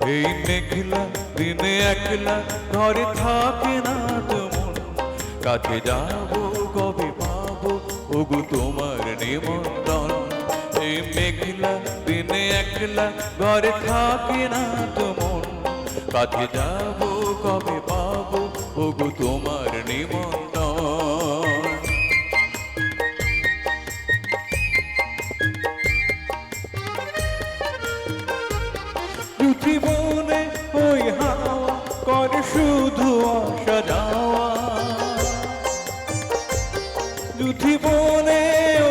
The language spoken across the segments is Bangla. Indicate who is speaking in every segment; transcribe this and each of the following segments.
Speaker 1: এই মেঘলা দিনে একলা ঘরে থাকে না তেমন, কাছে যাবো কবে পাবো ওগো তোমার নিমন্ত্রণ। এই মেঘলা দিনে একলা ঘরে থাকে না তেমন, কাছে যাবো কবে পাবো ওগো তোমার নিমন্ত্রণ। জীবনে ওই হাওয়া করে শুধু আসা যাওয়া, জীবনে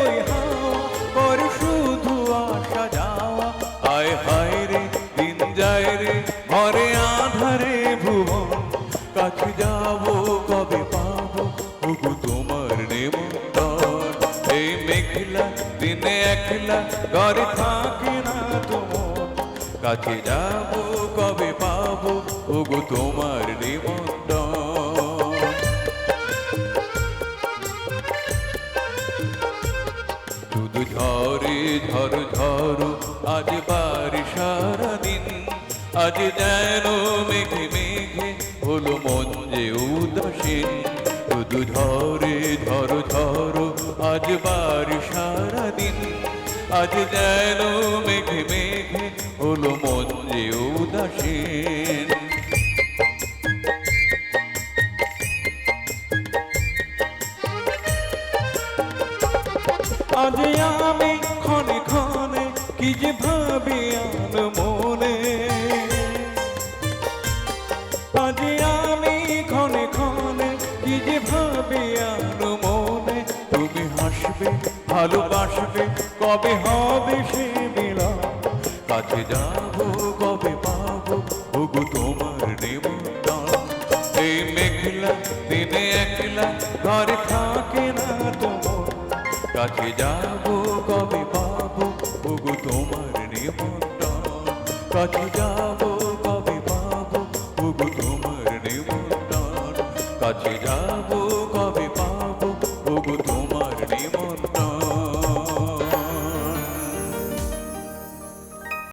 Speaker 1: ওই হাওয়া করে শুধু আসা যাওয়া। আয় হায় রে দিন যায় রে ঘরে আধারে ভুবন, কাছে যাবো কবে পাবো ওগো তোমার নিমন্ত্রণ। এই মেঘলা দিনে একলা ঘরে থাকে না তোমার, কাছে যাবো কবে পাবো ওগো তোমার নিমন্ত্রণ। শুধু ঝরে ঝড় ঝড় আজ বাড়ি সারাদিন, আজ যেন মেঘে মেঘে হলো মন যে উদাসীন। শুধু ঝরে ঝড় ঝড় আজ বাড়ি সারাদিন, আজ যেন মেঘে মেঘে হলো মন যে উদাসীন। আজ আমি ক্ষণে ক্ষণে কি যে ভাবি আন মনে, আজ আমি ক্ষণে ক্ষণে কি যে ভাবি আন মনে। তুমি হাসবে ভালোবাসবে কবে হবে সে মিলন, কাছে যাবো কবে পাবো ওগো তোমার নিমন্ত্রণ। এই মেঘলা দিনে একলা ঘরে থাকে না তোমার, কাছে যাবো কবে পাবো ওগো তোমার নিমন্ত্রণ। কাছে যাবো কবে পাবো ওগো তোমার নিমন্ত্রণ, কাছে যাবো।